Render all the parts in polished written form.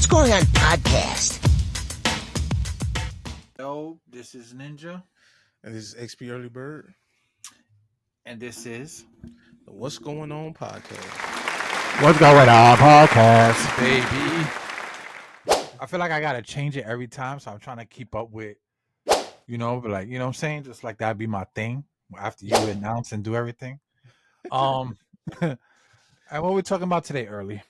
What's Going On podcast. Yo, this is Ninja. And this is XP Early Bird. And this is the What's Going On podcast. What's Going On podcast, baby. I feel like I gotta change it every time, so I'm trying to keep up with, but like, you know what I'm saying? Just like that'd be my thing after you announce and do everything. And what we're talking about today, Early?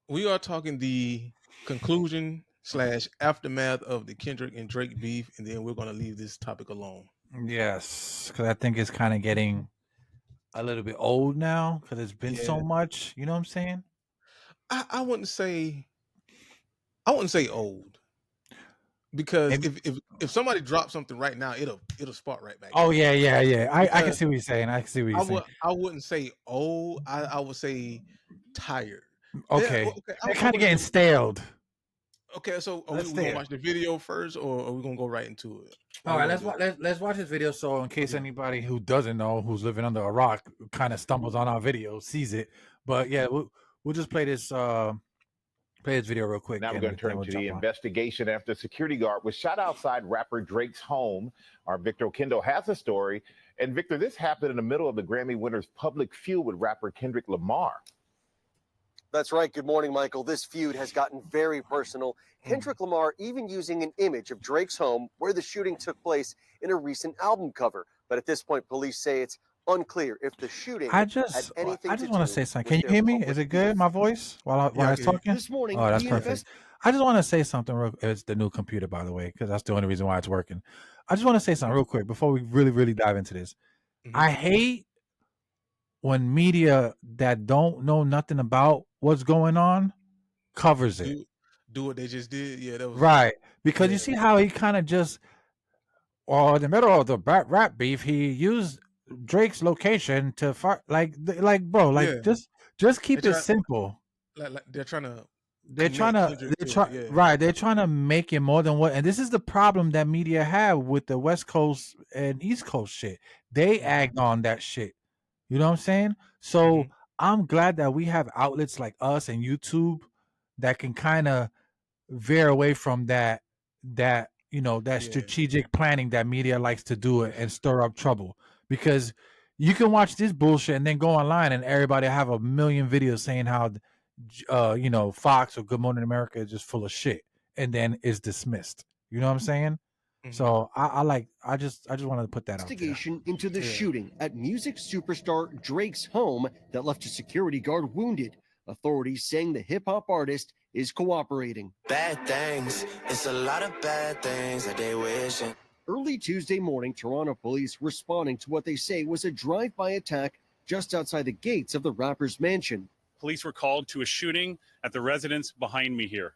We are talking the conclusion / aftermath of the Kendrick and Drake beef, and then we're going to leave this topic alone. Yes, because I think it's kind of getting a little bit old now because it's been so much. You know what I'm saying? I wouldn't say old, because if somebody drops something right now, it'll spark right back. Oh yeah. I can see what you're saying. I wouldn't say old. I would say tired. Okay. They're kind of getting staled. Okay, so are we gonna watch the video first, or are we gonna go right into it? All right, let's watch this video. So in case anybody who doesn't know, who's living under a rock, kind of stumbles on our video, sees it. But yeah, we'll just play this video real quick. Now we're going to turn to the investigation after a security guard was shot outside rapper Drake's home. Our Victor Oquendo has a story. And Victor, this happened in the middle of the Grammy winner's public feud with rapper Kendrick Lamar. That's right. Good morning, Michael. This feud has gotten very personal. Kendrick Lamar even using an image of Drake's home where the shooting took place in a recent album cover. But at this point, police say it's unclear if the shooting had anything to do. I just want to say something. Can you hear me? Is it good, my voice, while I was talking? This morning, oh, that's perfect. I just want to say something. It's the new computer, by the way, because that's the only reason why it's working. I just want to say something real quick before we really dive into this. Mm-hmm. I hate when media that don't know nothing about what's going on covers it. Do what they just did. Yeah, that was right. Because you see how he kind of just, in the middle of the rap beef, he used Drake's location to just keep it simple. Like they're trying to make it more than what, and this is the problem that media have with the West Coast and East Coast shit. They agged on that shit. You know what I'm saying? So I'm glad that we have outlets like us and YouTube that can kind of veer away from that strategic planning that media likes to do it and stir up trouble. Because you can watch this bullshit and then go online and everybody have a million videos saying how Fox or Good Morning America is just full of shit and then is dismissed. You know what I'm saying? Mm-hmm. So I just wanted to put that investigation into the shooting at music superstar Drake's home that left a security guard wounded. Authorities saying the hip-hop artist is cooperating. Bad things, it's a lot of bad things that they wishing. Early Tuesday morning, Toronto police responding to what they say was a drive-by attack just outside the gates of the rapper's mansion. Police were called to a shooting at the residence behind me here.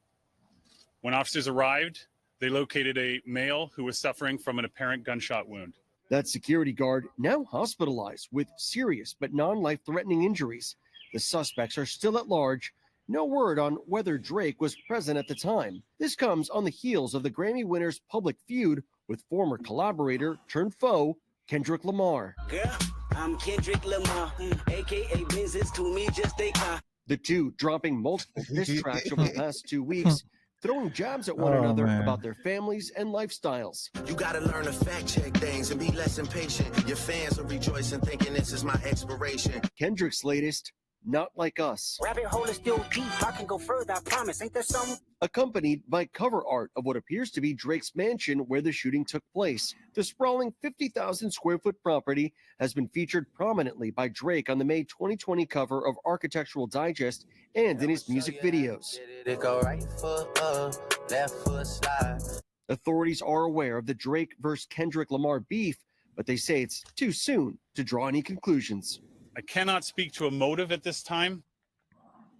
When officers arrived, they located a male who was suffering from an apparent gunshot wound. That security guard now hospitalized with serious but non-life-threatening injuries. The suspects are still at large. No word on whether Drake was present at the time. This comes on the heels of the Grammy winner's public feud with former collaborator turned foe, Kendrick Lamar. Girl, I'm Kendrick Lamar, a.k.a. Benzes to me just a car. The two dropping multiple diss tracks over the past 2 weeks, throwing jabs at one another about their families and lifestyles. You gotta learn to fact check things and be less impatient. Your fans will rejoice in thinking this is my expiration. Kendrick's latest, Not Like Us. Rabbit hole is still deep. I can go further, I promise. Ain't there something? Accompanied by cover art of what appears to be Drake's mansion where the shooting took place. The sprawling 50,000 square foot property has been featured prominently by Drake on the May 2020 cover of Architectural Digest and in his music videos. Right foot up, left foot slide. Authorities are aware of the Drake versus Kendrick Lamar beef, but they say it's too soon to draw any conclusions. I cannot speak to a motive at this time.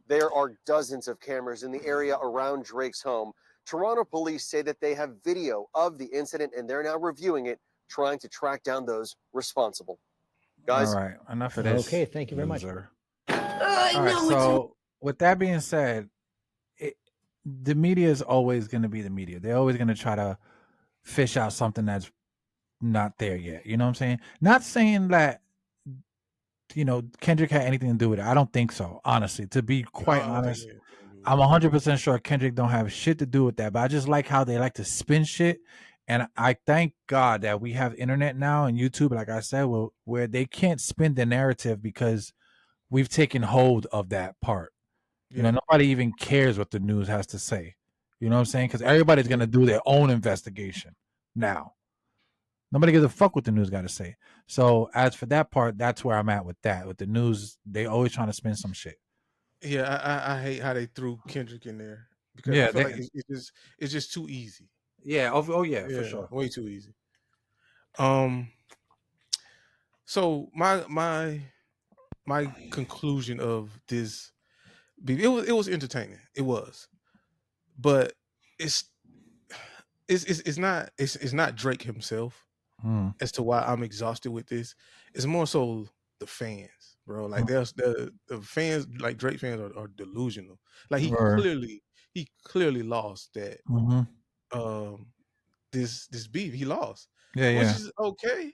There are dozens of cameras in the area around Drake's home. Toronto police say that they have video of the incident and they're now reviewing it, trying to track down those responsible. Guys. All right, enough of this. Okay, thank you very much. All right, so with that being said, the media is always going to be the media. They're always going to try to fish out something that's not there yet. You know what I'm saying? Not saying that Kendrick had anything to do with it. I don't think so, honestly. To be quite honest, I'm 100% sure Kendrick don't have shit to do with that, but I just like how they like to spin shit. And I thank God that we have internet now and YouTube, like I said, where they can't spin the narrative because we've taken hold of that part. You know, Yeah. nobody even cares what the news has to say. You know what I'm saying? Because everybody's going to do their own investigation now. Nobody gives a fuck what the news got to say. So as for that part, that's where I'm at with that. With the news, they always trying to spin some shit. Yeah, I hate how they threw Kendrick in there because I Yeah, feel like it's just too easy. yeah. Oh yeah, for Yeah, sure. way too easy. So my conclusion of this, it was entertaining. It was, but it's it's not Drake himself Mm. as to why I'm exhausted with this. It's more so the fans, bro. Like the fans, like Drake fans are delusional. Like Word. he clearly lost that Mm-hmm. this beef. He lost, Yeah, which yeah. is okay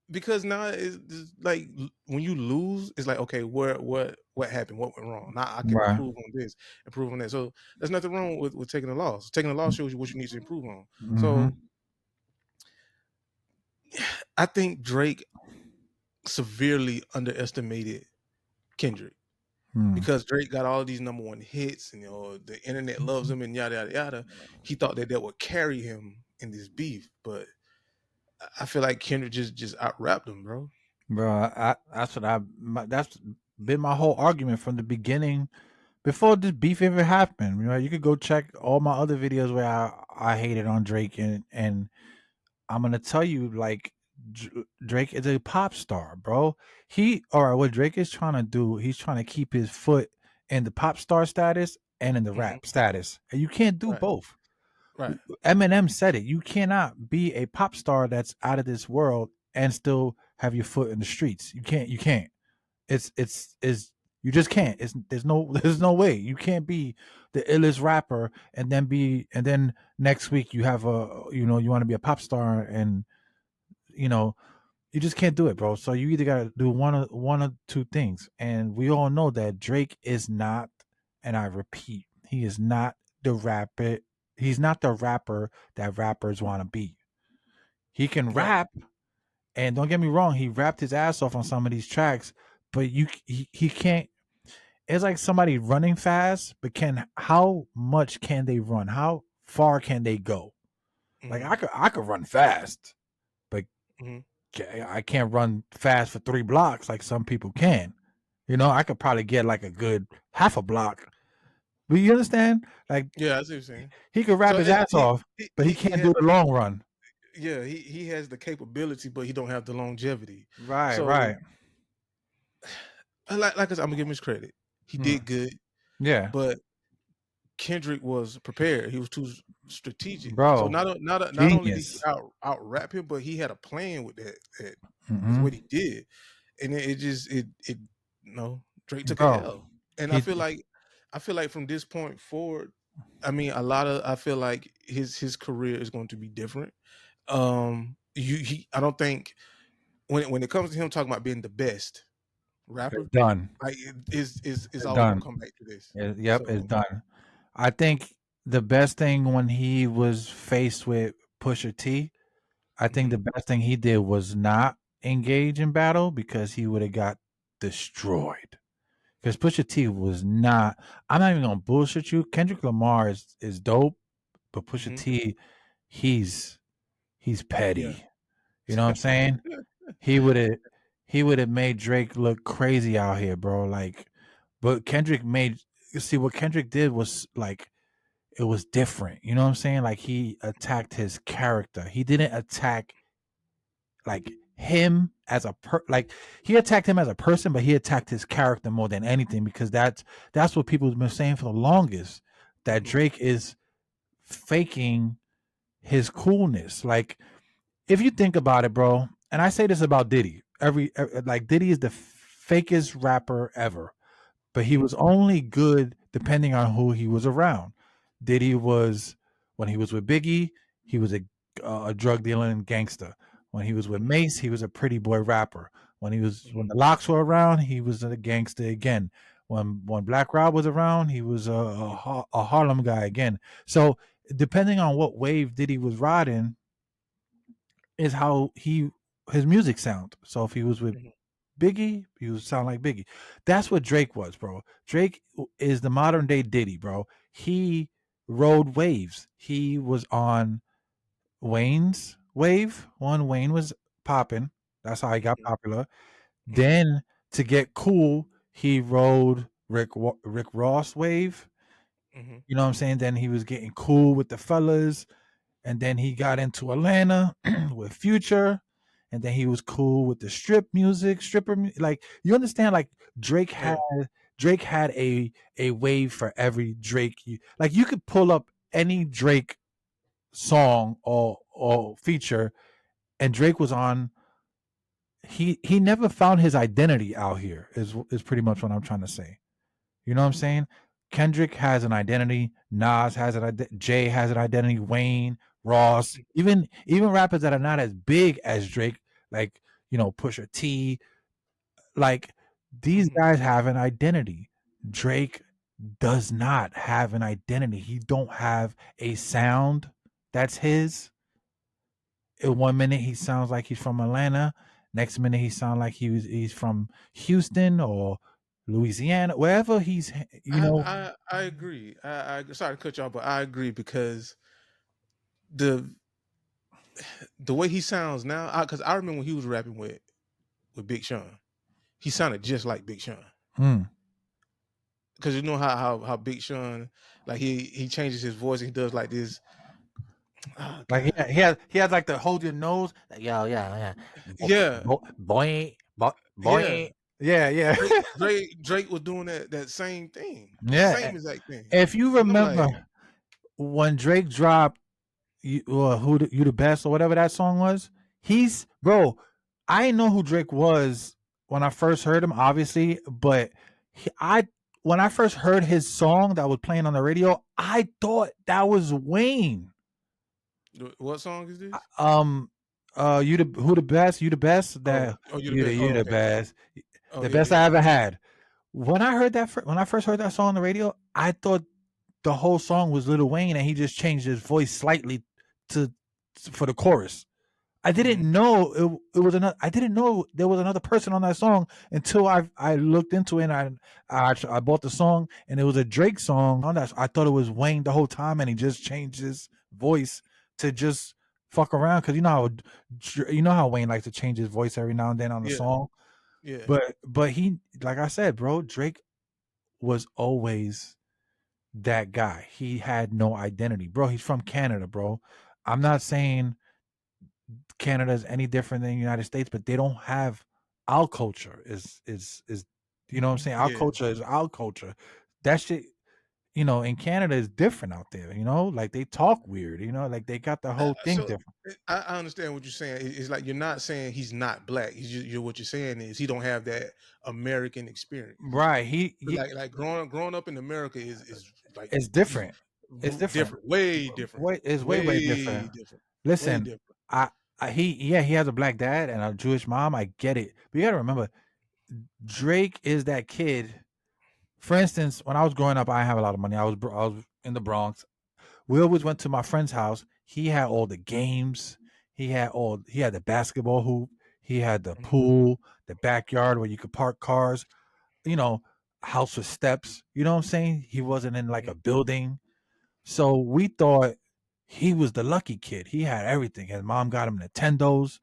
because now it's like when you lose, it's like okay, what happened? What went wrong? Now I can Right. improve on this, improve on that. So there's nothing wrong with taking a loss. Taking a loss shows you what you need to improve on. Mm-hmm. So I think Drake severely underestimated Kendrick Mm. because Drake got all these number one hits and the internet loves him and yada yada yada. He thought that would carry him in this beef, but I feel like Kendrick just out rapped him, bro. Bro, that's been my whole argument from the beginning. Before this beef ever happened, you could go check all my other videos where I hated on Drake, and I'm gonna tell you, like, Drake is a pop star, bro. What Drake is trying to do, he's trying to keep his foot in the pop star status and in the Hmm. rap status, and you can't do Right, both. right, Eminem said it. You cannot be a pop star that's out of this world and still have your foot in the streets. You can't. You can't. It's you just can't. There's no way. You can't be the illest rapper and then next week you have you want to be a pop star and you know you just can't do it, bro. So you either gotta do one of two things. And we all know that Drake is not, and I repeat, he is not the rapper. He's not the rapper that rappers want to be. He can right. rap, and don't get me wrong, he rapped his ass off on some of these tracks, but he can't. It's like somebody running fast, but how much can they run? How far can they go? Like Hmm. I could run fast, but Hmm. I can't run fast for 3 blocks like some people can. I could probably get like a good half a block. But you understand? Like Yeah, I see what you're saying. he could rap So his ass off, but he he can't has do the long run. yeah he has the capability, but he don't have the longevity. Right, So right. like I said, I'm gonna give him his credit. He Mm. did good, Yeah, but Kendrick was prepared. He was too strategic. So bro. not only did he Genius. out rap him, but he had a plan with that with Hmm. what he did, and it Drake took a Bro. L. And He I feel like from this point forward, I mean, I feel like his career is going to be different. I don't think when it comes to him talking about being the best rapper, done. like is It's always gonna done. come back to this. Yep, it's So done. I think the best thing when he was faced with Pusha T, I think the mhm. best thing he did was not engage in battle because he would have got destroyed. Because Pusha T was not. I'm not even gonna bullshit you. Kendrick Lamar is dope, but Pusha Mhm. T, he's Yeah. petty. You know what I'm saying? He would have he would have made Drake look crazy out here, bro. Like, but Kendrick made. You see what Kendrick did was like it was different. You know what I'm saying? Like he attacked his character. He didn't attack like him as like he attacked him as a person, but he attacked his character more than anything because that's what people have been saying for the longest, that Mhm. Drake is faking his coolness. Like if you think about it, bro, and I say this about Diddy, like Diddy is the fakest rapper ever, but he Mhm. was only good depending on who he was around. Diddy was when he was with Biggie, he was a drug dealing gangster. When he was with Mhm. Mace, he was a pretty boy rapper. When Mhm. the Locks were around, he was a gangster again. when Black Rob was around, he was a Harlem guy again. So depending on what wave Diddy was riding, is how his music sound. So if he was with Mhm. Biggie, he would sound like Biggie. That's what Drake was, bro. Drake is the modern day Diddy, bro. He rode waves. He was on Wayne's wave. When Wayne was popping, that's how he got popular. Then to get cool, he rode Rick Ross wave. Mhm. You know what I'm saying? Then he was getting cool with the fellas, and then he got into Atlanta with Future, and then he was cool with the like you understand. Like Drake had Yeah. Drake had a wave for every Drake. Like you could pull up any Drake song or feature, and Drake was on. He never found his identity out here. Is pretty much what I'm trying to say. You know what I'm saying? Kendrick has an identity. Nas has an identity. Jay has an identity. Wayne, Ross, even rappers that are not as big as Drake, like Pusha T, like these Mhm. guys have an identity. Drake does not have an identity. He don't have a sound that's his. In 1 minute he sounds like he's from Atlanta. Next minute he sounds like he's from Houston or Louisiana, wherever he's. I agree. I sorry to cut you off, but I agree because the the way he sounds now, because I remember when he was rapping with Big Sean, he sounded just like Big Sean. Hmm. Because you know how Big Sean, like he changes his voice and he does like this. Oh Like God, he has like to hold your nose. Like, yo, yeah. yeah, Boy, yeah. boy. Yeah. Drake was doing that same thing, the Yeah. same exact thing. If you And I'm remember like, when Drake dropped you the best or whatever that song was, bro. I didn't know who Drake was when I first heard him, obviously, but when I first heard his song that was playing on the radio, I thought that was Wayne. what song is this? You the best that Oh, you the best. Oh, you the okay. best, Oh the yeah, best I yeah. ever had. When I first heard that song on the radio, I thought the whole song was Lil Wayne, and he just changed his voice slightly to for the chorus. I didn't Mhm. know it was another. I didn't know there was another person on that song until I looked into it. And I bought the song, and it was a Drake song on that. I thought it was Wayne the whole time, and he just changed his voice to just fuck around, because you know how Wayne likes to change his voice every now and then on the Yeah, song. yeah. But he, like I said, bro, Drake was always that guy. He had no identity, bro. He's from Canada, bro. I'm not saying Canada is any different than the United States, but they don't have our culture. Is you know what I'm saying? Our Yeah. culture is our culture. That shit, in Canada is different out there. Like they talk weird. Like they got the whole thing So different. I understand what you're saying. It's like you're not saying he's not black. What you're saying is he don't have that American experience. Right? Like growing up in America is like It's different. It's different. different, way different, It's way way different. different, way Listen, different. he has a black dad and a Jewish mom. I get it, but you got to remember, Drake is that kid. For instance, when I was growing up, I didn't have a lot of money. I was in the Bronx. We always went to my friend's house. He had all the games. He had the basketball hoop. He had the Mhm, pool, the backyard where you could park cars. You know, house with steps. You know what I'm saying? He wasn't in like mhm, a building. So we thought he was the lucky kid. He had everything. His mom got him Nintendos.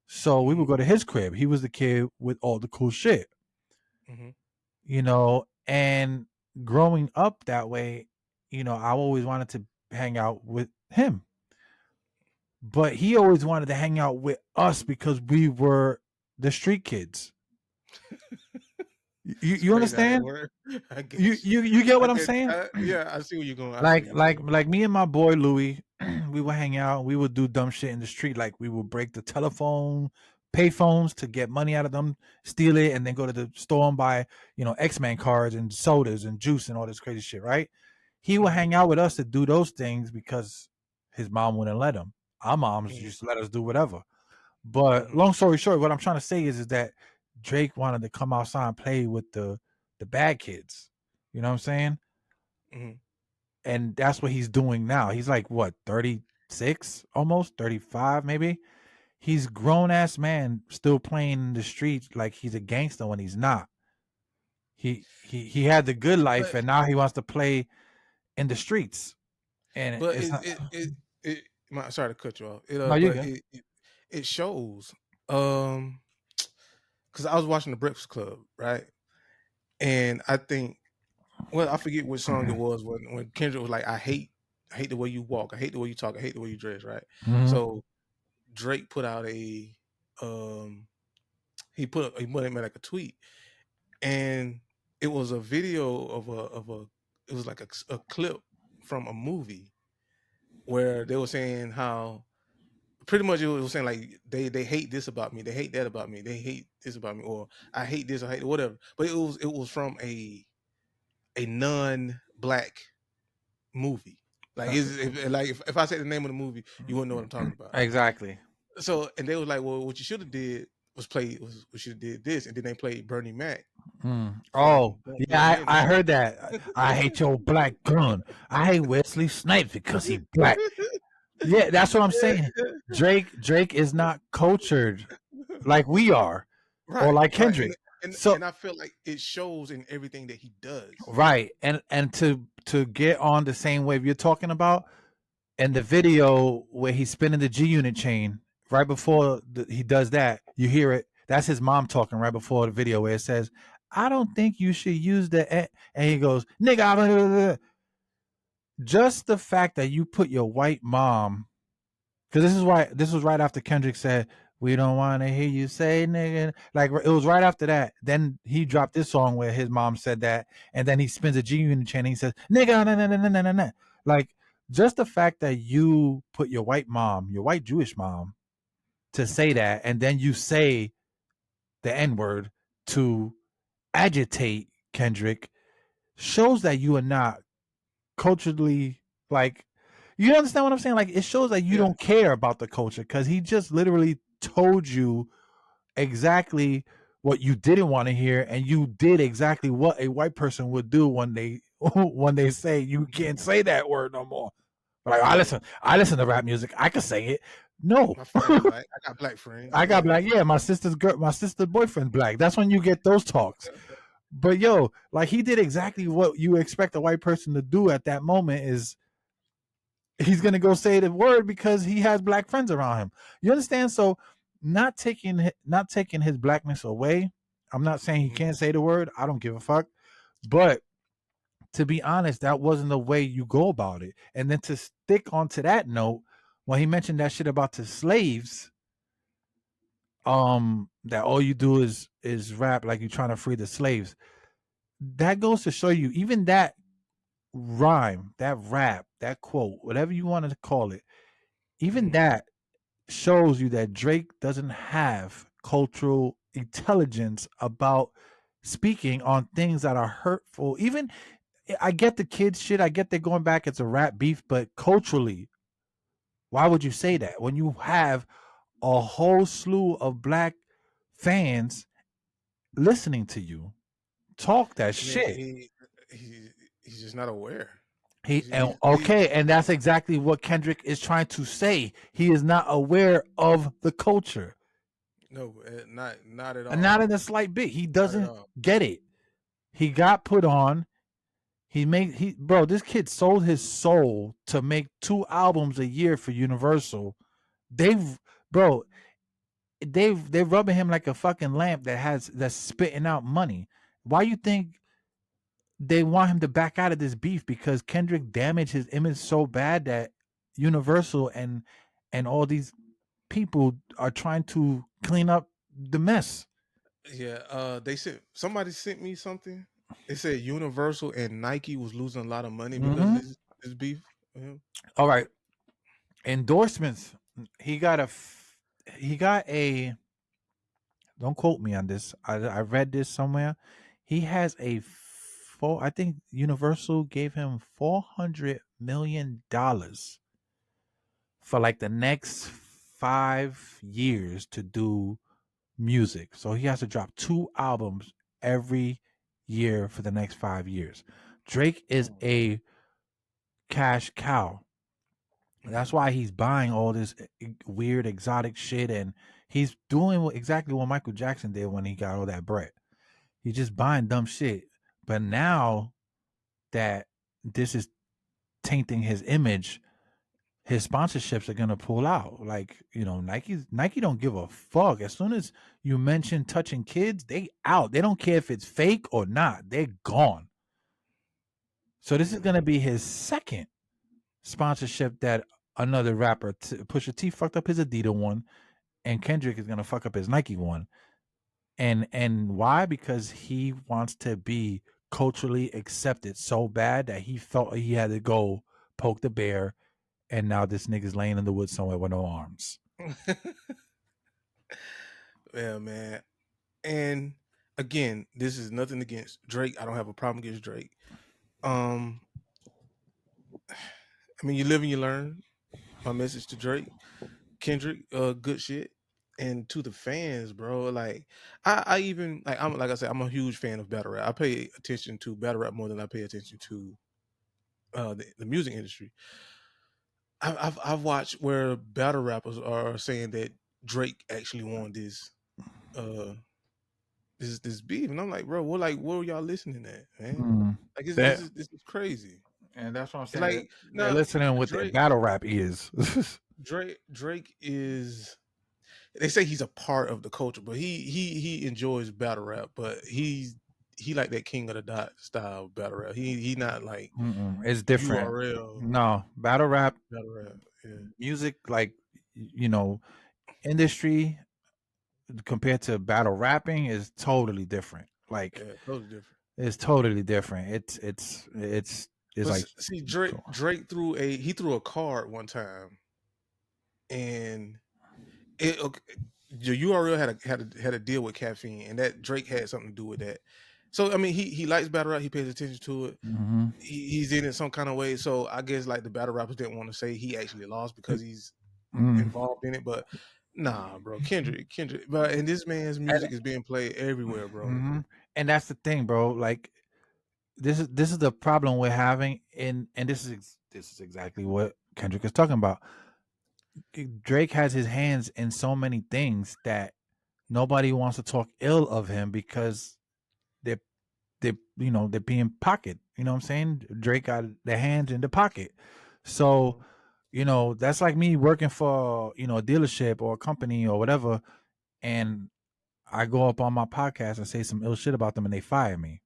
So we mhm, would go to his crib. He was the kid with all the cool shit. mhm. And growing up that way, I always wanted to hang out with him, but he always wanted to hang out with us because we were the street kids. You, It's you crazy how that understand? works. I get You, you. you you get I what I'm get. saying? Yeah, I see where you're going. I see like where you're like going. like me and my boy Louis, we would hang out. We would do dumb shit in the street. Like we would break the telephone pay phones to get money out of them, steal it, and then go to the store and buy X-Men cards and sodas and juice and all this crazy shit. Right? He would Mhm, hang out with us to do those things because his mom wouldn't let him. Our moms mhm, used to let us do whatever. But mhm, long story short, what I'm trying to say is that Drake wanted to come outside and play with the the bad kids. You know what I'm saying? Mhm. And that's what he's doing now. He's like what, 36, almost 35, maybe. He's grown ass man still playing in the streets like he's a gangster when he's not. He had the good life But and now he wants to play in the streets. And but it's not. sorry to cut you off. No, you But good. it shows. Because I was watching the Breakfast Club, right? And I think, well, I forget which song it was when Kendrick was like, I hate the way you walk, I hate the way you talk, I hate the way you dress, right? Mhm. So Drake put out he made like a tweet, and it was a video of it was like a clip from a movie where they were saying how pretty much it was saying like they hate this about me, they hate that about me, they hate this about me, or I hate this, I hate whatever. But it was from a non-black movie. Like if I say the name of the movie, you wouldn't know what I'm talking about. Exactly. So and they was like, well, what you should have did was we should have did this, and then they played Bernie Mac. Oh, Don't Let yeah, Me In. I heard that. I hate your black gun. I hate Wesley Snipes because he black. Yeah, that's what I'm saying. Drake is not cultured like we are, or like Right. Kendrick. So And I feel like it shows in everything that he does. right, and to get on the same wave you're talking about, in the video where he's spinning the G Unit chain, right before he does that, you hear it. That's his mom talking right before the video where it says, "I don't think you should use the," and he goes, "Nigga." Blah, blah, blah. Just the fact that you put your white mom, because this was right after Kendrick said, "We don't want to hear you say nigga." Like it was right after that. Then he dropped this song where his mom said that, and then he spins a G Unit chain and he says, "Nigga, no, no, no, no, no, no, no." Like just the fact that you put your white mom, your white Jewish mom, to say that, and then you say the N word to agitate Kendrick, shows that you are not culturally like. You understand what I'm saying? Like it shows that you Yeah. don't care about the culture because he just literally told you exactly what you didn't want to hear, and you did exactly what a white person would do when they when they say you can't say that word no more. Like I listen to rap music. I can say it. No, My friend black. I got black friends. I got Yeah. black. Yeah, my sister's boyfriend black. That's when you get those talks. But yo, like he did exactly what you expect a white person to do at that moment. Is he's gonna go say the word because he has black friends around him. You understand? So not taking his blackness away. I'm not saying he can't say the word. I don't give a fuck. But to be honest, that wasn't the way you go about it. And then to stick onto that note, when he mentioned that shit about the slaves, that all you do is rap like you're trying to free the slaves. That goes to show you, even that rhyme, that rap, that quote, whatever you wanted to call it, even that shows you that Drake doesn't have cultural intelligence about speaking on things that are hurtful. Even I get the kids shit, I get they're going back, it's a rap beef, but culturally, why would you say that when you have a whole slew of black fans listening to you talk that I mean, shit? he's just not aware. And that's exactly what Kendrick is trying to say. He is not aware of the culture. No, not at all. And not in a slight bit. He Not at doesn't all. get it. He got put on. Bro, this kid sold his soul to make 2 albums a year for Universal. They're rubbing him like a fucking lamp that's spitting out money. Why you think they want him to back out of this beef? Because Kendrick damaged his image so bad that Universal and all these people are trying to clean up the mess. Yeah, somebody sent me something. They said Universal and Nike was losing a lot of money because of this beef. All right, endorsements. He got a. Don't quote me on this. I read this somewhere. He has I think Universal gave him $400 million for like the next 5 years to do music. So he has to drop 2 albums every year for the next 5 years. Drake is a cash cow. That's why he's buying all this weird exotic shit, and he's doing exactly what Michael Jackson did when he got all that bread. He's just buying dumb shit. But now that this is tainting his image, his sponsorships are gonna pull out. Like, Nike don't give a fuck. As soon as you mention touching kids, they out. They don't care if it's fake or not. They're gone. So this is gonna be his second sponsorship that another rapper, Pusha T, fucked up his Adidas one, and Kendrick is gonna fuck up his Nike one. And why? Because he wants to be culturally accepted so bad that he felt he had to go poke the bear, and now this nigga's laying in the woods somewhere with no arms. Yeah, man. And again, this is nothing against Drake. I don't have a problem against Drake. I mean, you live and you learn. My message to Drake, Kendrick, good shit. And to the fans, bro, like I even like I said, I'm a huge fan of battle rap. I pay attention to battle rap more than I pay attention to the music industry. I've watched where battle rappers are saying that Drake actually won this this beef, and I'm like, bro, what were y'all listening at, man? Like this is crazy. And that's what I'm It's saying. like They're no, listening with their battle rap ears. Drake is. They say he's a part of the culture, but he enjoys battle rap, but he like that King of the Dot style battle rap. He not like It's different. URL No, battle rap yeah. music, like, industry compared to battle rapping is totally different. Like, Yeah, totally different. it's totally different. It's But like, see, Drake threw a card one time, and the URL had a deal with caffeine, and that Drake had something to do with that. So I mean, he likes battle rap. He pays attention to it. He's in it some kind of way. So I guess like the battle rappers didn't want to say he actually lost because he's involved in it. But nah, bro, Kendrick. But and this man's music is being played everywhere, bro. And that's the thing, bro. Like, this is the problem we're having, and this is exactly what Kendrick is talking about. Drake has his hands in so many things that nobody wants to talk ill of him because they're being pocket. You know what I'm saying? Drake got their hands in the pocket. So, that's like me working for, a dealership or a company or whatever, and I go up on my podcast and say some ill shit about them and they fire me.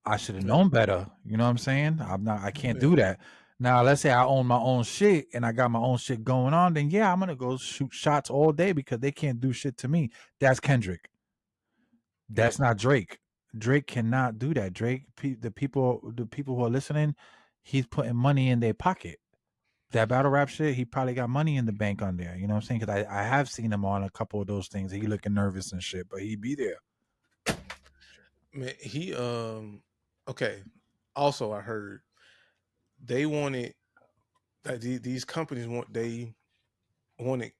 I should have known better. You know what I'm saying? I can't do that. Now, let's say I own my own shit and I got my own shit going on, then yeah, I'm gonna go shoot shots all day because they can't do shit to me. That's Kendrick. That's not Drake. Drake cannot do that. Drake, the people who are listening, he's putting money in their pocket. That battle rap shit, he probably got money in the bank on there. You know what I'm saying? Because I have seen him on a couple of those things. He looking nervous and shit, but he be there. Man, he okay. Also, I heard they wanted these companies wanted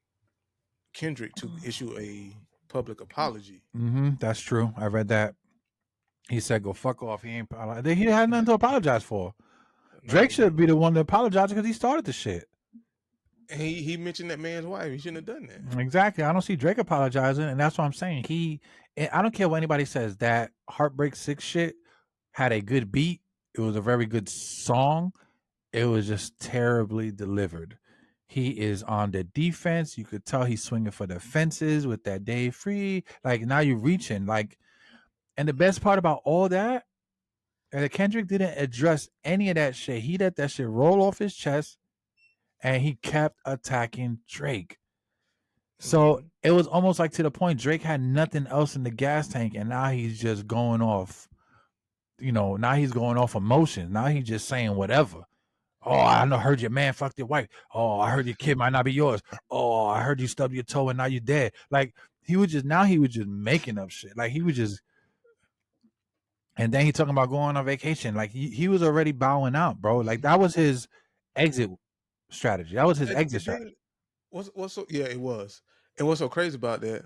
Kendrick to issue a public apology. That's true. I read that. He said, "Go fuck off." He had nothing to apologize for. Drake should be the one to apologize because he started the shit. And he mentioned that man's wife. He shouldn't have done that. Exactly. I don't see Drake apologizing, and that's what I'm saying. I don't care what anybody says. That Heartbreak 6 shit had a good beat. It was a very good song. It was just terribly delivered. He is on the defense. You could tell he's swinging for the fences with that day free. Like, now you're reaching. Like, and the best part about all that, Kendrick didn't address any of that shit. He let that shit roll off his chest, and he kept attacking Drake. So it was almost like to the point Drake had nothing else in the gas tank, and now he's just going off. Now he's going off emotions. Now he's just saying whatever. Oh, I heard your man fucked your wife. Oh, I heard your kid might not be yours. Oh, I heard you stubbed your toe and now you're dead. Like, he was just making up shit. Like, he was just, and then he talking about going on vacation. Like, he was already bowing out, bro. Like, that was his exit strategy. That was his exit strategy. What's so, yeah, it was. And what's so crazy about that?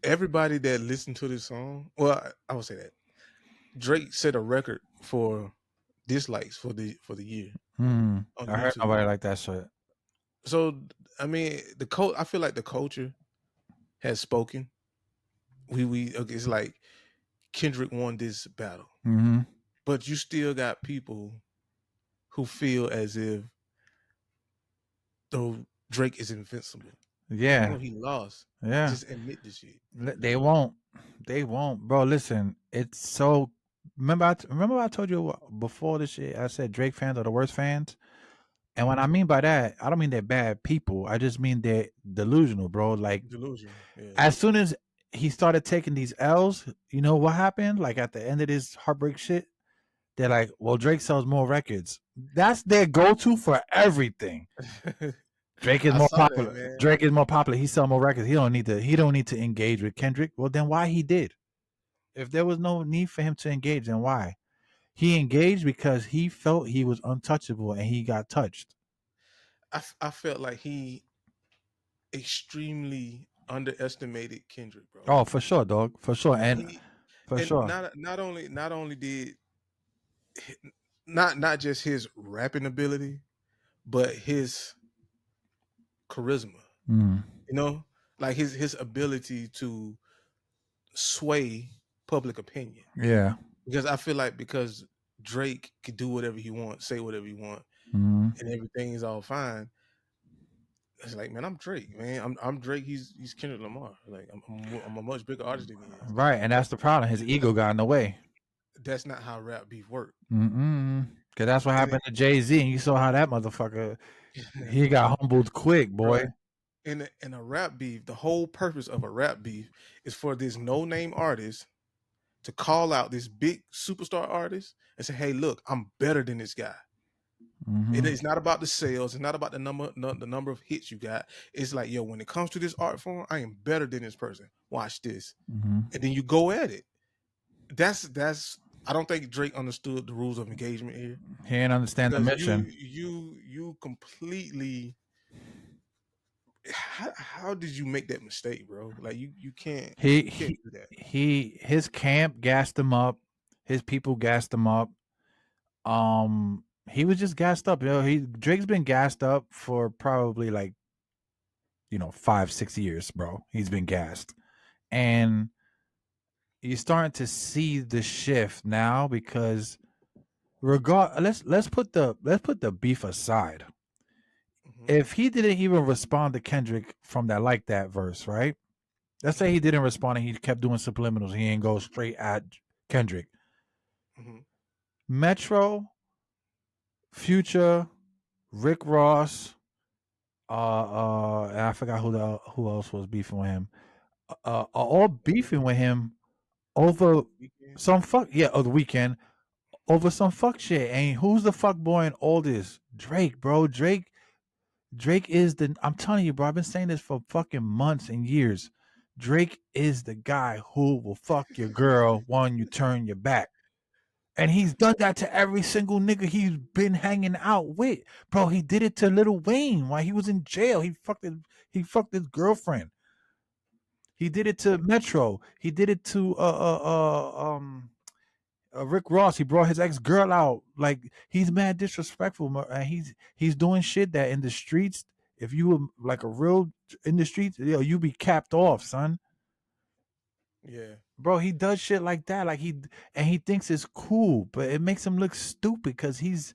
everybody that listened to this song, well, I would say that Drake set a record for dislikes for the year on I heard YouTube. nobody like that shit. So I mean, I feel like the culture has spoken. Okay, it's like Kendrick won this battle, Mm-hmm. but you still got people who feel as if though Drake is invincible. Yeah, No, he lost. yeah. Just admit this shit. They won't. They won't, bro. Listen, it's so. Remember I told you before this shit. I said Drake fans are the worst fans, and what I mean by that, I don't mean they're bad people. I just mean they're delusional, bro. Like Delusion. Yeah. as soon as he started taking these L's, you know what happened? Like at the end of this heartbreak shit, they're like, "Well, Drake sells more records." That's their go-to for everything. Drake is I more saw that, popular. man. Drake is more popular. He sell more records. He don't need to engage with Kendrick. Well, then why he did? If there was no need for him to engage, then why? He engaged because he felt he was untouchable and he got touched. I felt like he extremely underestimated Kendrick, bro. Oh, for sure, dog. For sure. And He for and sure. not only did not just his rapping ability, but his charisma. Mm. You know, like his ability to sway public opinion. Yeah. Because I feel like because Drake could do whatever he wants, say whatever he wants, Mm. and everything is all fine. It's like, man, I'm Drake, man. I'm Drake. He's Kendrick Lamar. Like I'm a much bigger artist than he is. Right. And that's the problem. His ego got in the way. That's not how rap beef works. Because that's what happened to Jay-Z. And you saw how that motherfucker, he got humbled quick, boy. In a rap beef, the whole purpose of a rap beef is for this no-name artist to call out this big superstar artist and say, "Hey, look, I'm better than this guy." Mm-hmm. It's not about the sales. It's not about the number of hits you got. It's like, yo, when it comes to this art form, I am better than this person. Watch this, and then you go at it. That's. I don't think Drake understood the rules of engagement here. He didn't understand the mission. You completely. How did you make that mistake, bro? Like you can't. You can't do that. His camp gassed him up. His people gassed him up. He was just gassed up. Drake's been gassed up for probably like 5-6 years, bro. He's been gassed, and you're starting to see the shift now because let's put the beef aside. If he didn't even respond to Kendrick from that like that verse, right? Let's say he didn't respond and he kept doing subliminals. He ain't go straight at Kendrick. Metro, Future, Rick Ross, I forgot who else was beefing with him. Are all beefing with him over some the weekend over some fuck shit. And who's the fuck boy in all this? Drake, bro. Drake is I'm telling you, bro. I've been saying this for fucking months and years. Drake is the guy who will fuck your girl when you turn your back. And he's done that to every single nigga he's been hanging out with. Bro, he did it to Lil Wayne while he was in jail. He fucked his girlfriend. He did it to Metro. He did it to Rick Ross. He brought his ex-girl out. Like, he's mad disrespectful, and he's doing shit that in the streets, if you were like a real in the streets, you be capped off, son. Yeah. Bro, he does shit like that. Like he thinks it's cool, but it makes him look stupid because he's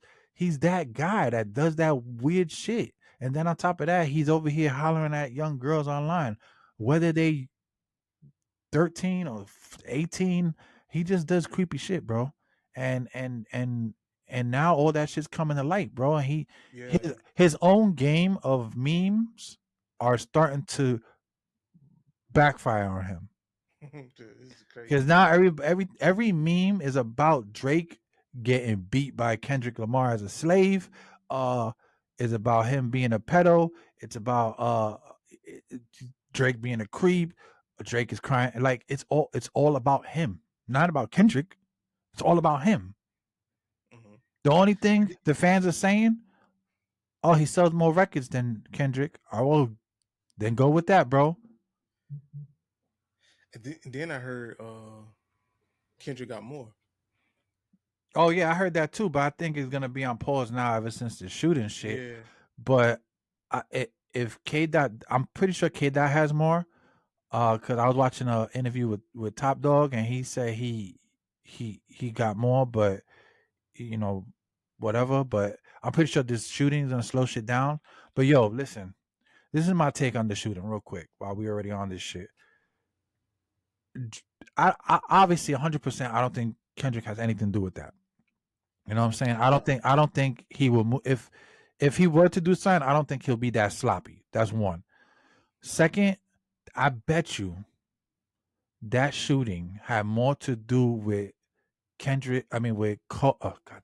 that guy that does that weird shit. And then on top of that, he's over here hollering at young girls online, whether they 13 or 18. He just does creepy shit, bro. And now all that shit's coming to light, bro. And his own game of memes are starting to backfire on him. Because now every meme is about Drake getting beat by Kendrick Lamar as a slave. Is about him being a pedo. It's about Drake being a creep. Drake is crying. Like it's all about him, not about Kendrick. It's all about him. The only thing the fans are saying, oh, he sells more records than Kendrick. Oh, well, then go with that, bro. And then I heard Kendrick got more. Oh yeah, I heard that too, but I think it's gonna be on pause now ever since the shooting shit. Yeah. But if K-Dot, I'm pretty sure K-Dot has more. Because I was watching an interview with Top Dog, and he said he got more, but you know, whatever. But I'm pretty sure this shooting is gonna slow shit down. But yo, listen, this is my take on the shooting, real quick. While we already on this shit, I obviously 100%. I don't think Kendrick has anything to do with that. You know what I'm saying? I don't think he will move if he were to do something. I don't think he'll be that sloppy. That's one. Second, I bet you that shooting had more to do with God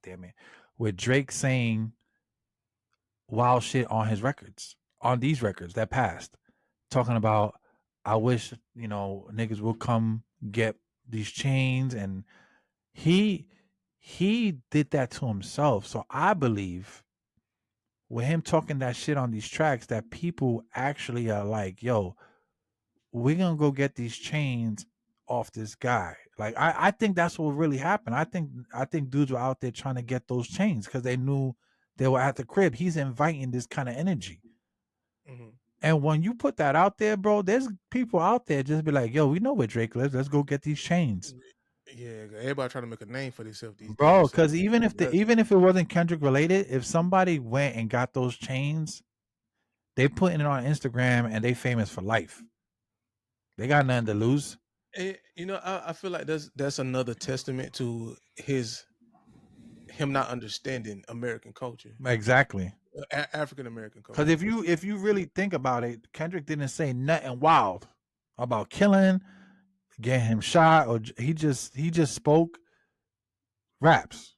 damn it, with Drake saying wild shit on his records, on these records that passed, talking about, I wish, niggas will come get these chains. And he did that to himself. So I believe with him talking that shit on these tracks, that people actually are like, yo, we're gonna go get these chains off this guy. Like I think that's what really happened. I think dudes were out there trying to get those chains because they knew they were at the crib. He's inviting this kind of energy. Mm-hmm. And when you put that out there, bro, there's people out there just be like, yo, we know where Drake lives. Let's go get these chains. Yeah, everybody trying to make a name for themselves these Bro, days. because even if it wasn't Kendrick related, if somebody went and got those chains, they putting it on Instagram and they famous for life. They got nothing to lose. I feel like that's another testament to him not understanding American culture, Exactly. African American culture. Because if you really think about it, Kendrick didn't say nothing wild about killing, getting him shot, or he just spoke raps.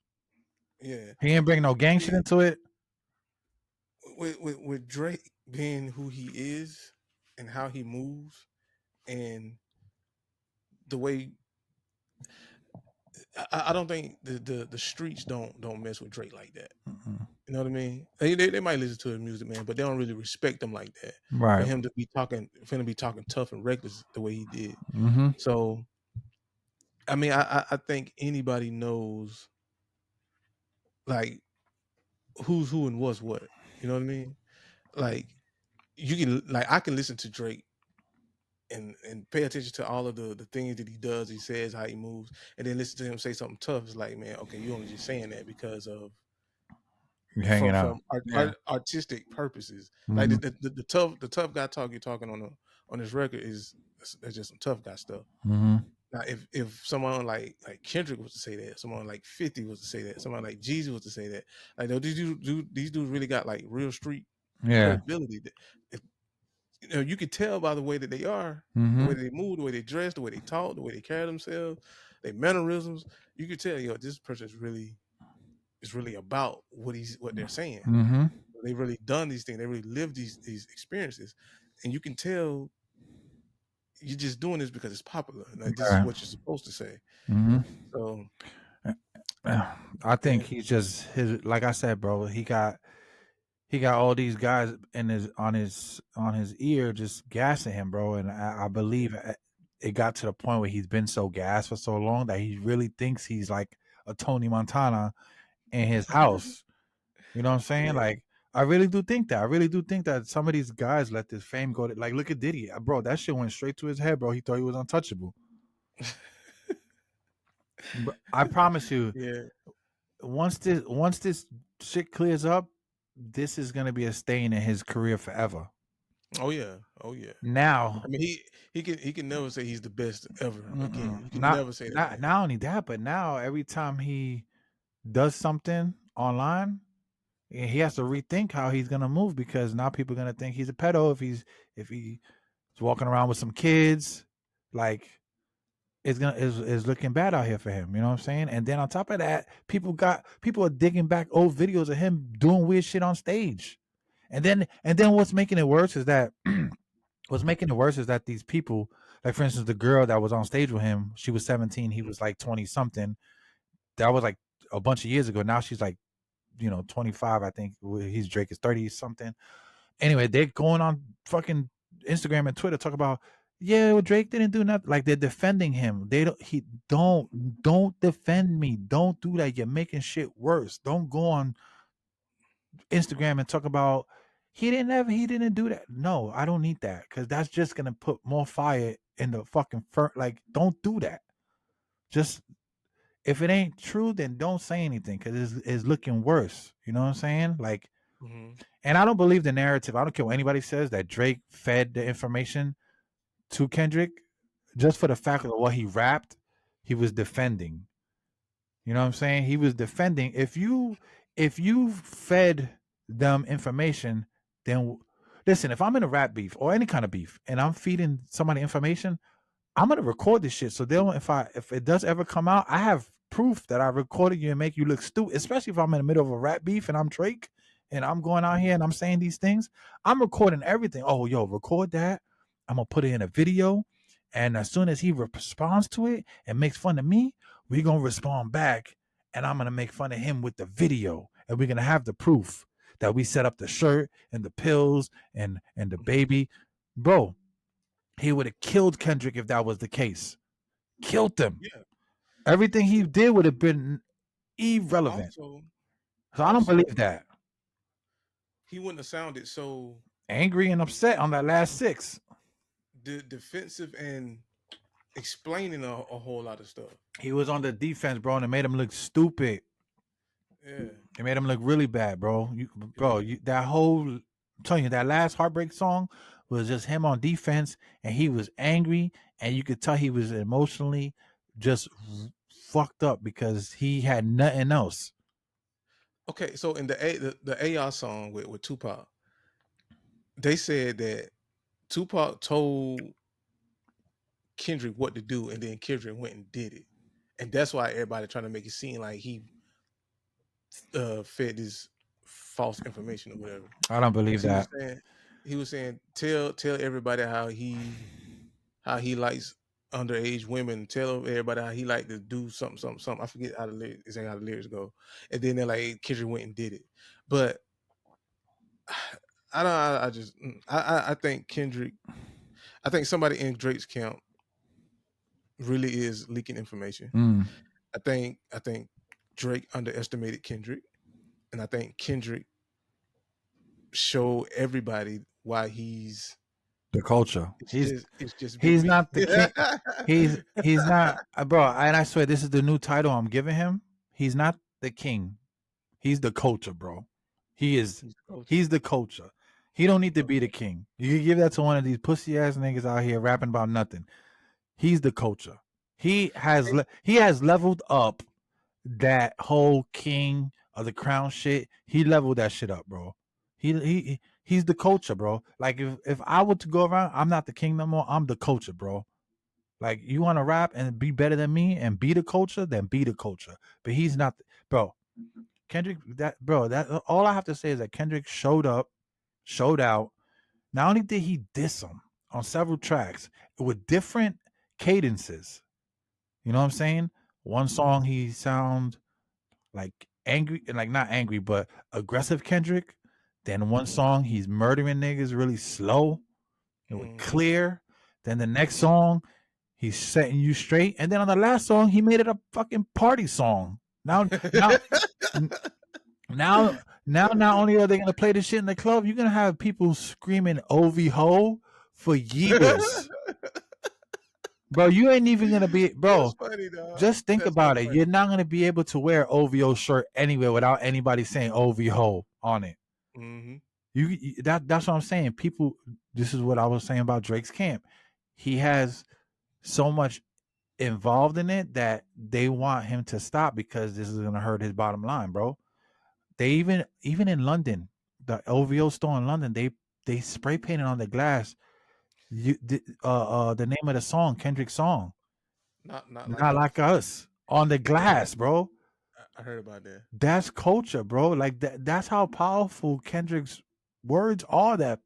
Yeah, He didn't bring no gang shit into it. With Drake being who he is and how he moves and the way, I don't think the streets don't mess with Drake like that. Mm-mm. You know what I mean? They might listen to his music, man, but they don't really respect him like that. Right. For him to be talking tough and reckless the way he did. Mm-hmm. So, I mean, I think anybody knows like who's who and what's what. You know what I mean? Like I can listen to Drake and pay attention to all of the things that he does, he says, how he moves, and then listen to him say something tough. It's like, man, okay, you only just saying that because of You're hanging out. Artistic purposes. Mm-hmm. Like the tough guy talk you're talking on this record that's just some tough guy stuff. Mm-hmm. Now, if someone like Kendrick was to say that, someone like 50 was to say that, someone like Jeezy was to say that, like these dudes really got like real street credibility. You can tell by the way that they are, Mm-hmm. the way they move, the way they dress, the way they talk, the way they carry themselves, their mannerisms. You can tell, this person is really about what they're saying. Mm-hmm. They really done these things. They really lived these experiences, and you can tell you're just doing this because it's popular. Like this is what you're supposed to say. Mm-hmm. So, I think he's just like I said, bro. He got all these guys on his ear just gassing him, bro. And I believe it got to the point where he's been so gassed for so long that he really thinks he's like a Tony Montana in his house. You know what I'm saying? Yeah. Like, I really do think that. I really do think that some of these guys let this fame go. Like, look at Diddy, bro. That shit went straight to his head, bro. He thought he was untouchable. But I promise you, once this shit clears up, this is gonna be a stain in his career forever. Oh yeah. Now, I mean, he can never say he's the best ever again. He can not, never say that. Not only that, but now every time he does something online, he has to rethink how he's gonna move, because now people are gonna think he's a pedo if he's walking around with some kids. Like, it's looking bad out here for him. You know what I'm saying? And then on top of that, people are digging back old videos of him doing weird shit on stage. And then what's making it worse is that these people, like for instance, the girl that was on stage with him, she was 17, he was like 20 something. That was like a bunch of years ago. Now she's like, 25, I think. Drake is 30 something. Anyway, they're going on fucking Instagram and Twitter talk about, Yeah, well, Drake didn't do nothing. Like they're defending him. They don't. He don't defend me. Don't do that. You're making shit worse. Don't go on Instagram and talk about he didn't do that. No, I don't need that because that's just gonna put more fire in the fucking like. Don't do that. Just if it ain't true, then don't say anything because it's looking worse. You know what I'm saying? Like, and I don't believe the narrative. I don't care what anybody says that Drake fed the information to Kendrick just for the fact of what he rapped. He was defending. You know what I'm saying? He was defending. If you fed them information, then listen. If I'm in a rap beef or any kind of beef, and I'm feeding somebody information, I'm gonna record this shit. So they'll if it does ever come out, I have proof that I recorded you and make you look stupid. Especially if I'm in the middle of a rap beef and I'm Drake and I'm going out here and I'm saying these things. I'm recording everything. Oh, yo, record that. I'm gonna put it in a video, and as soon as he responds to it and makes fun of me, we're gonna respond back, and I'm gonna make fun of him with the video, and we're gonna have the proof that we set up the shirt and the pills and the baby, bro. He would have killed Kendrick if that was the case. Killed him. Yeah. Everything he did would have been irrelevant. So I don't believe that. He wouldn't have sounded so angry and upset on that last 6. Defensive and explaining a whole lot of stuff. He was on the defense, bro, and it made him look stupid. Yeah. It made him look really bad, bro. That whole, I'm telling you, that last Heartbreak song was just him on defense, and he was angry, and you could tell he was emotionally just fucked up because he had nothing else. Okay, so in the AR song with Tupac, they said that Tupac told Kendrick what to do, and then Kendrick went and did it, and that's why everybody trying to make it seem like he fed this false information or whatever. I don't believe that. He was saying, tell everybody how he likes underage women. Tell everybody how he like to do something. I forget how the lyrics go. And then they're like, Kendrick went and did it. But I think Kendrick. I think somebody in Drake's camp really is leaking information. I think Drake underestimated Kendrick, and I think Kendrick showed everybody why he's the culture. He's not the king. He's not, bro. And I swear, this is the new title I'm giving him. He's not the king. He's the culture, bro. He's the culture. He don't need to be the king. You can give that to one of these pussy ass niggas out here rapping about nothing. He's the culture. He has leveled up that whole king of the crown shit. He leveled that shit up, bro. He's the culture, bro. Like if I were to go around, I'm not the king no more. I'm the culture, bro. Like you want to rap and be better than me and be the culture, then be the culture. But he's not, bro. Kendrick, that all I have to say is that Kendrick showed up, showed out. Not only did he diss him on several tracks with different cadences. You know what I'm saying? One song he sound like angry, like not angry, but aggressive Kendrick. Then one song he's murdering niggas really slow and clear. Then the next song he's setting you straight. And then on the last song he made it a fucking party song. Now not only are they gonna play this shit in the club, you're gonna have people screaming OV ho for years. Bro, you ain't even gonna be, bro. Funny, just think about it. You're not gonna be able to wear OVO shirt anywhere without anybody saying OV ho on it. That's what I'm saying. People, this is what I was saying about Drake's camp. He has so much involved in it that they want him to stop because this is gonna hurt his bottom line, bro. They even in London, the OVO store in London, they spray painted on the glass the name of the song, Kendrick's song. Not like us on the glass, bro. I heard about that. That's culture, bro. Like that's how powerful Kendrick's words are, that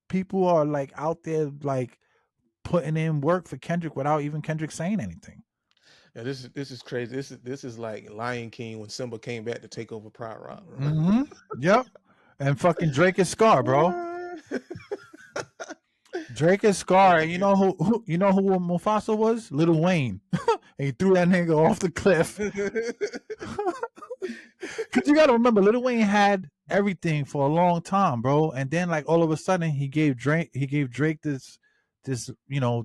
people are like out there like putting in work for Kendrick without even Kendrick saying anything. Yeah, this is crazy. This is like Lion King when Simba came back to take over Pride Rock. Yep. And fucking Drake is Scar, bro. Drake is Scar, and you know who Mufasa was? Lil Wayne. And he threw that nigga off the cliff. Cause you gotta remember, Lil Wayne had everything for a long time, bro. And then like all of a sudden he gave Drake this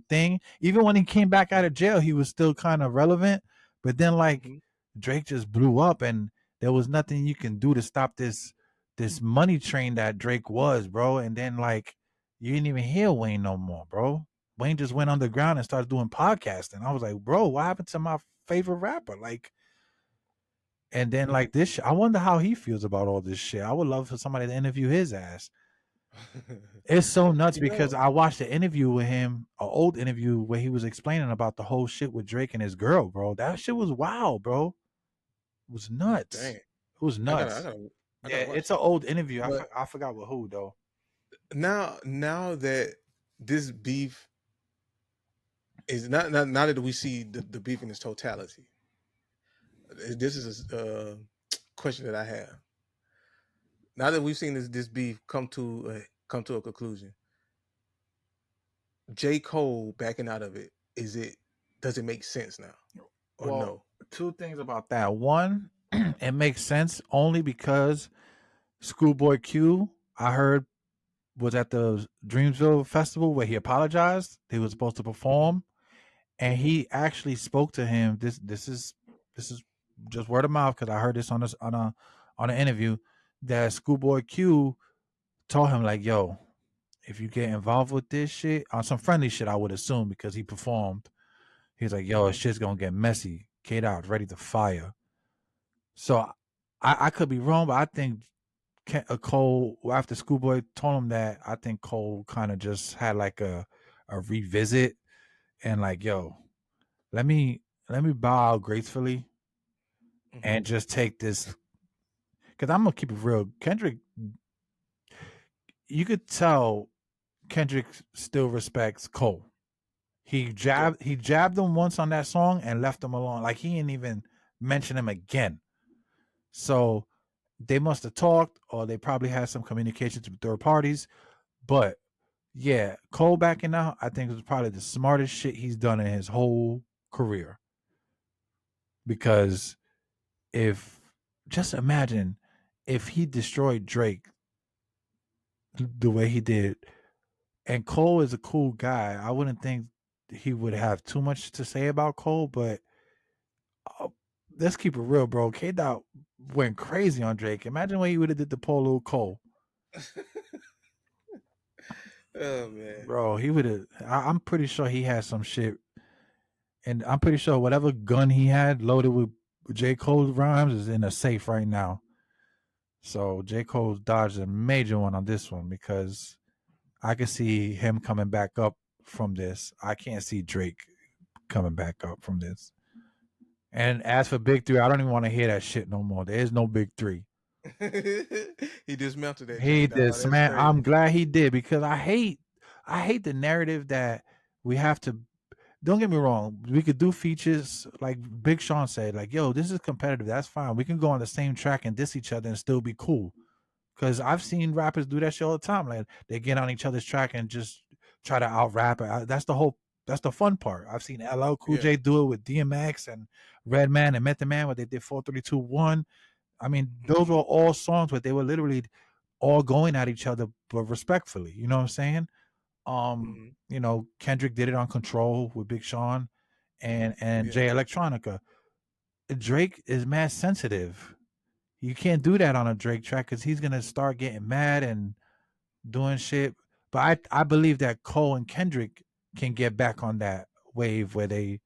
thing. Even when he came back out of jail, he was still kind of relevant. But then like Drake just blew up, and there was nothing you can do to stop this money train that Drake was, bro. And then like you didn't even hear Wayne no more, bro. Wayne just went underground and started doing podcasting. I was like, bro, what happened to my favorite rapper? Like, and then like this shit, I wonder how he feels about all this shit. I would love for somebody to interview his ass. It's so nuts because I watched an interview with him, an old interview where he was explaining about the whole shit with Drake and his girl, bro. That shit was wild, bro. It was nuts. Dang. It was nuts. I gotta watch it's an old interview. But I forgot with who though. now that this beef is not now that we see the beef in its totality, this is a question that I have. Now that we've seen this beef come to a conclusion, J. Cole backing out of it, does it make sense now? Or no? Two things about that. One, it makes sense only because Schoolboy Q, I heard, was at the Dreamsville Festival where he apologized. He was supposed to perform, and he actually spoke to him. This is just word of mouth because I heard this on an interview that Schoolboy Q told him like, "Yo, if you get involved with this shit on some friendly shit, I would assume because he performed. He's like, yo, shit's gonna get messy. K-Dot's ready to fire." So I could be wrong, but I think Cole, after Schoolboy told him that, I think Cole kind of just had like a revisit and like, yo, let me bow out gracefully and just take this. Because I'm gonna keep it real. Kendrick, you could tell Kendrick still respects Cole. He jabbed him once on that song and left him alone. Like he didn't even mention him again. So they must have talked, or they probably had some communications with third parties. But yeah, Cole backing out, I think, was probably the smartest shit he's done in his whole career. Because just imagine if he destroyed Drake the way he did, and Cole is a cool guy, I wouldn't think he would have too much to say about Cole, but let's keep it real, bro. K-Dot went crazy on Drake. Imagine what he would have did to poor little Cole. Oh man, bro, he would have. I'm pretty sure he had some shit, and I'm pretty sure whatever gun he had loaded with J. Cole's rhymes is in a safe right now. So J. Cole dodged a major one on this one because I can see him coming back up from this. I can't see Drake coming back up from this. And as for Big Three, I don't even want to hear that shit no more. There is no Big Three. He dismounted that. He did, man. I'm glad he did because I hate the narrative that we have to. Don't get me wrong. We could do features like Big Sean said, like, yo, this is competitive. That's fine. We can go on the same track and diss each other and still be cool. Because I've seen rappers do that shit all the time. Like they get on each other's track and just try to out rap it. That's the fun part. I've seen LL Cool J do it with DMX and Redman and Method Man where they did 432-1. I mean, those were all songs where they were literally all going at each other, but respectfully. You know what I'm saying? You know, Kendrick did it on Control with Big Sean and Jay Electronica. Drake is mad sensitive. You can't do that on a Drake track because he's gonna start getting mad and doing shit. But I believe that Cole and Kendrick can get back on that wave where they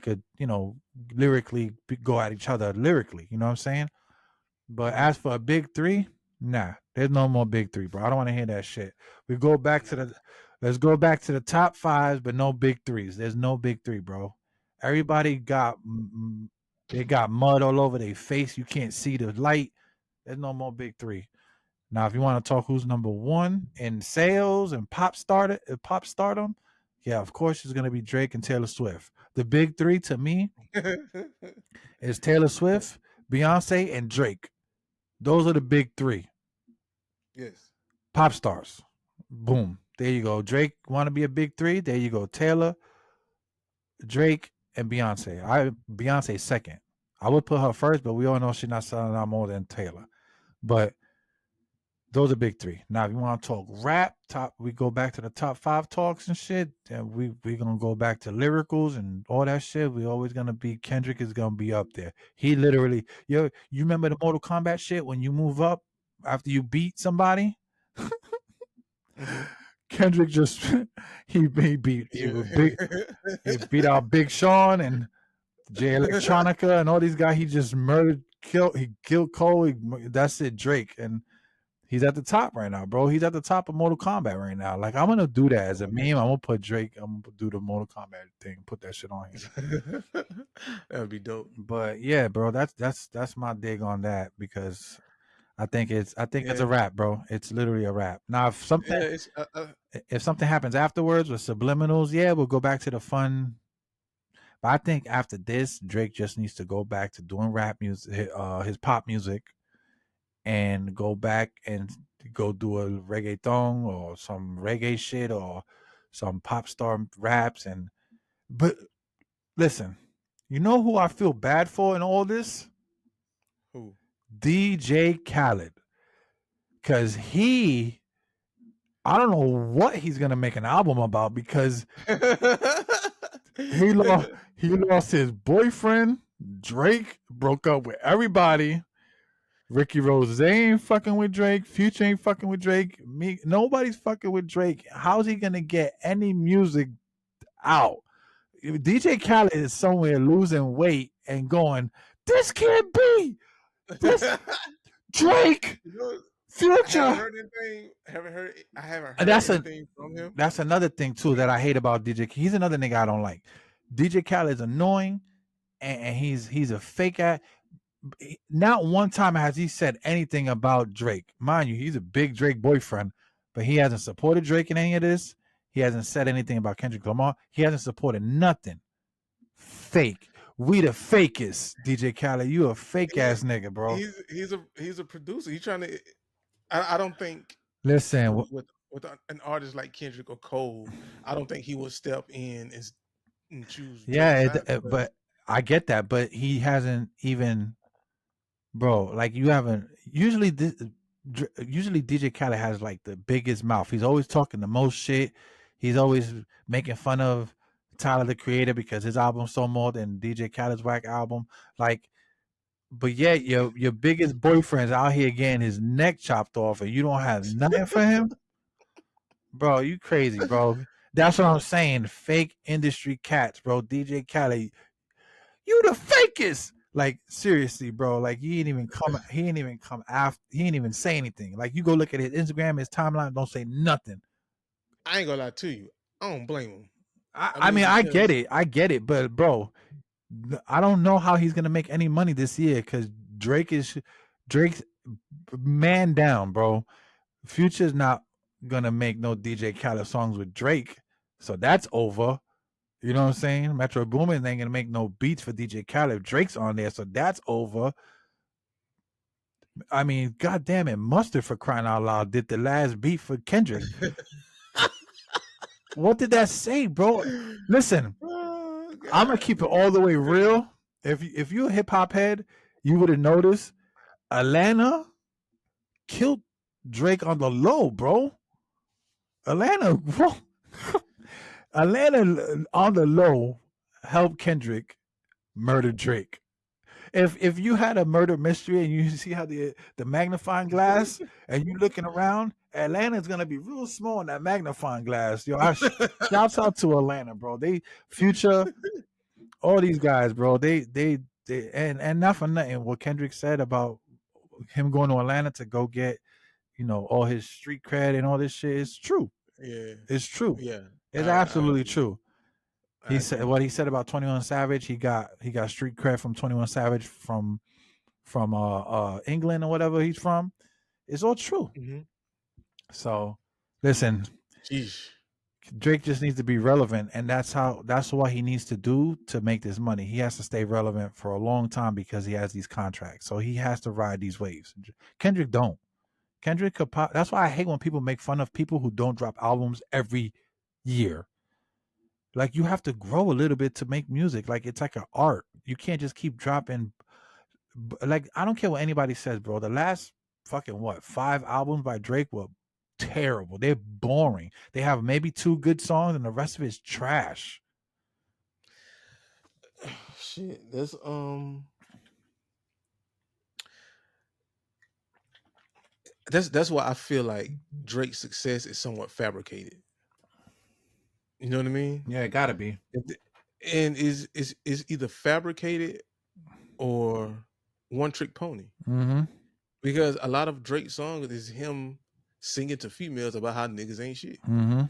could, you know, lyrically go at each other lyrically. You know what I'm saying? But as for a Big Three, nah, there's no more Big Three, bro. I don't want to hear that shit. Let's go back to the top fives, but no Big Threes. There's no Big Three, bro. Everybody got mud all over their face. You can't see the light. There's no more Big Three. Now, if you want to talk who's number one in sales and pop stardom, yeah, of course it's gonna be Drake and Taylor Swift. The Big Three to me is Taylor Swift, Beyonce, and Drake. Those are the Big Three. Yes. Pop stars. Boom. There you go. Drake want to be a big three. There you go. Taylor, Drake, and Beyonce. Beyonce second. I would put her first, but we all know she's not selling out more than Taylor. But those are big three. Now, if you want to talk rap, we go back to the top 5 talks and shit. And we gonna go back to lyricals and all that shit. We always gonna be Kendrick is gonna be up there. He literally, you remember the Mortal Kombat shit when you move up after you beat somebody? Kendrick just he beat out Big Sean and Jay Electronica and all these guys. He just killed Cole. That's it, Drake, and he's at the top right now, bro. He's at the top of Mortal Kombat right now. Like, I'm gonna do that as a meme. I'm gonna put Drake. I'm gonna do the Mortal Kombat thing. Put that shit on here. That would be dope. But yeah, bro, that's my dig on that, because I think it's a rap, bro. It's literally a rap. Now, if something happens afterwards with subliminals, yeah, we'll go back to the fun. But I think after this, Drake just needs to go back to doing rap music, his pop music, and go back and go do a reggaeton or some reggae shit or some pop star raps. But listen, you know who I feel bad for in all this? Who? DJ Khaled. Because I don't know what he's gonna make an album about, because he lost his boyfriend. Drake broke up with everybody. Ricky Rose ain't fucking with Drake. Future ain't fucking with Drake. Nobody's fucking with Drake. How's he gonna get any music out? DJ Khaled is somewhere losing weight and going, this can't be. This Drake. Future. I haven't heard anything from him. That's another thing too that I hate about DJ. He's another nigga I don't like. DJ Khaled is annoying, and he's a fake ass. Not one time has he said anything about Drake. Mind you, he's a big Drake boyfriend, but he hasn't supported Drake in any of this. He hasn't said anything about Kendrick Lamar. He hasn't supported nothing. Fake. We the fakest, DJ Khaled. You a fake ass nigga, bro. He's a producer. He's trying to. I don't think. Listen, with an artist like Kendrick or Cole, I don't think he will step in and choose. Yeah, but I get that, but he hasn't even, bro. Like, you haven't. Usually DJ Khaled has like the biggest mouth. He's always talking the most shit. He's always making fun of Tyler the Creator because his album sold more than DJ Khaled's whack album. Like, but yet your biggest boyfriend's out here getting his neck chopped off, and you don't have nothing for him, bro. You crazy, bro. That's what I'm saying. Fake industry cats, bro. DJ Khaled, you the fakest. Like, seriously, bro. Like, he ain't even come after. He ain't even say anything. Like, you go look at his Instagram, his timeline, don't say nothing. I ain't gonna lie to you. I don't blame him. I mean, I get it, but bro, I don't know how he's gonna make any money this year, because Drake's man down, bro. Future's not gonna make no DJ Khaled songs with Drake, so that's over. You know what I'm saying? Metro Boomin ain't gonna make no beats for DJ Khaled. Drake's on there, so that's over. I mean, goddamn it, Mustard, for crying out loud, did the last beat for Kendrick. What did that say, bro? Listen, I'm gonna keep it all the way real. If you're a hip hop head, you would have noticed Atlanta killed Drake on the low, bro. Atlanta on the low helped Kendrick murder Drake. If you had a murder mystery and you see how the magnifying glass and you looking around, Atlanta's gonna be real small in that magnifying glass. Yo, shouts out to Atlanta, bro. They Future, all these guys, bro. They and not for nothing. What Kendrick said about him going to Atlanta to go get, all his street cred and all this shit is true. Yeah, it's true. Yeah, it's absolutely true. He said what he said about 21 Savage. He got street cred from 21 Savage from England or whatever he's from. It's all true. Mm-hmm. So, listen, Jeez. Drake just needs to be relevant, and that's what he needs to do to make this money. He has to stay relevant for a long time because he has these contracts. So he has to ride these waves. Kendrick don't. Kendrick could pop. That's why I hate when people make fun of people who don't drop albums every year. Like, you have to grow a little bit to make music. Like, it's like an art. You can't just keep dropping. Like, I don't care what anybody says, bro. The last fucking 5 albums by Drake were terrible. They're boring. They have maybe 2 good songs, and the rest of it is trash. Shit, that's why I feel like Drake's success is somewhat fabricated. You know what I mean? Yeah, it gotta be. And is either fabricated or one trick pony. Mm-hmm. Because a lot of Drake songs is him singing to females about how niggas ain't shit. Mm-hmm.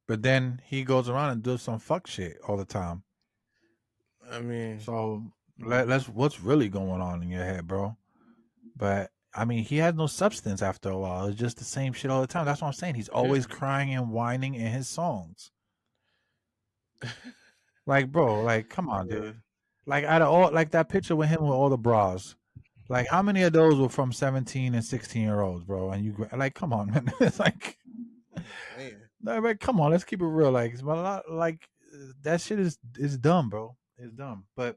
But then he goes around and does some fuck shit all the time. I mean, so let's what's really going on in your head, bro? But I mean, he has no substance after a while. It's just the same shit all the time. That's what I'm saying. He's always crying and whining in his songs. Like, bro, like, come on, dude. Like, out of all, like that picture with him with all the bras. Like, how many of those were from 17 and 16-year-olds, bro? And you like, come on, man. It's like, man, come on, let's keep it real. Like, that shit is dumb, bro. It's dumb. But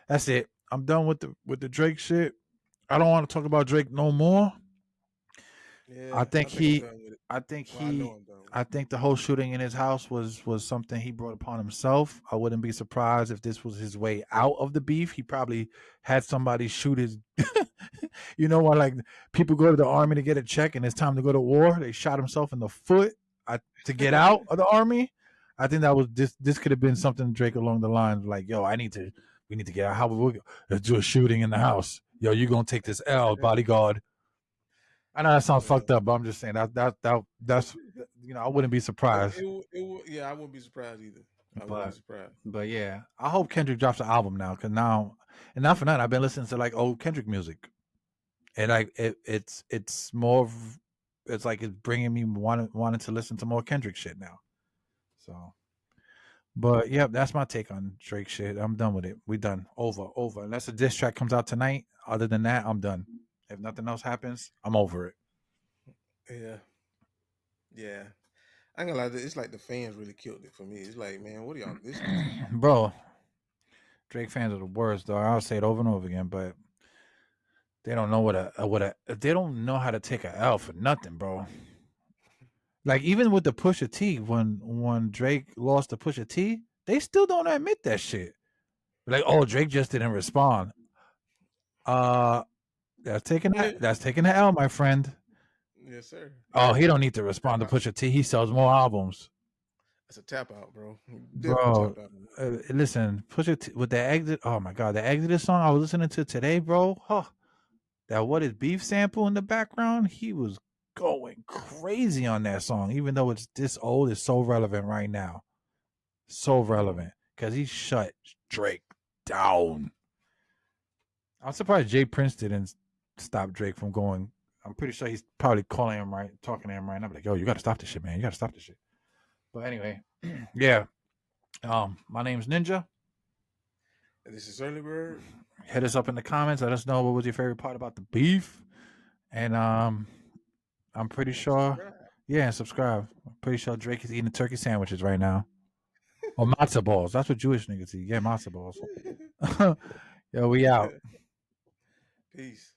that's it. I'm done with the Drake shit. I don't want to talk about Drake no more. Yeah, I think I the whole shooting in his house was something he brought upon himself. I wouldn't be surprised if this was his way out of the beef. He probably had somebody shoot his you know what, like people go to the army to get a check and it's time to go to war. They shot himself in the foot to get out of the army. I think that was this could have been something Drake along the lines like, yo, we need to get out. How we let's do a shooting in the house. Yo, you gonna take this L, bodyguard. I know that sounds fucked up, but I'm just saying that's I wouldn't be surprised. Yeah, I wouldn't be surprised either. I wouldn't be surprised. But yeah, I hope Kendrick drops an album now, because now, and not for nothing, I've been listening to like old Kendrick music, and like it's more, it's like it's bringing me wanting to listen to more Kendrick shit now. So, but yeah, that's my take on Drake shit. I'm done with it. We done. Over. Unless a diss track comes out tonight. Other than that, I'm done. If nothing else happens, I'm over it. Yeah. I ain't gonna lie, it's like the fans really killed it for me. It's like, man, what are y'all listening to? Bro, Drake fans are the worst, though. I'll say it over and over again, but they don't know they don't know how to take a L for nothing, bro. Like, even with the Pusha T, when Drake lost to Pusha T, they still don't admit that shit. Like, oh, Drake just didn't respond. That's taking the L, my friend. Yes, sir. Oh, he don't need to respond to Pusha T. He sells more albums. That's a tap out, bro. Bro, listen, Pusha T with the exit. Oh my god, the Exodus song I was listening to today, bro. Huh, that What Is Beef sample in the background. He was going crazy on that song, even though it's this old. It's so relevant right now. So relevant because he shut Drake down. I'm surprised Jay Prince didn't stop Drake from going. I'm pretty sure he's probably calling him talking to him right now. Like, yo, you got to stop this shit, man. You got to stop this shit. But anyway, yeah. My name's Ninja. And this is Early Bird. Hit us up in the comments. Let us know what was your favorite part about the beef. And I'm pretty sure. Yeah, and subscribe. I'm pretty sure Drake is eating turkey sandwiches right now. Or matzo balls. That's what Jewish niggas eat. Yeah, matzo balls. Yo, we out. Peace.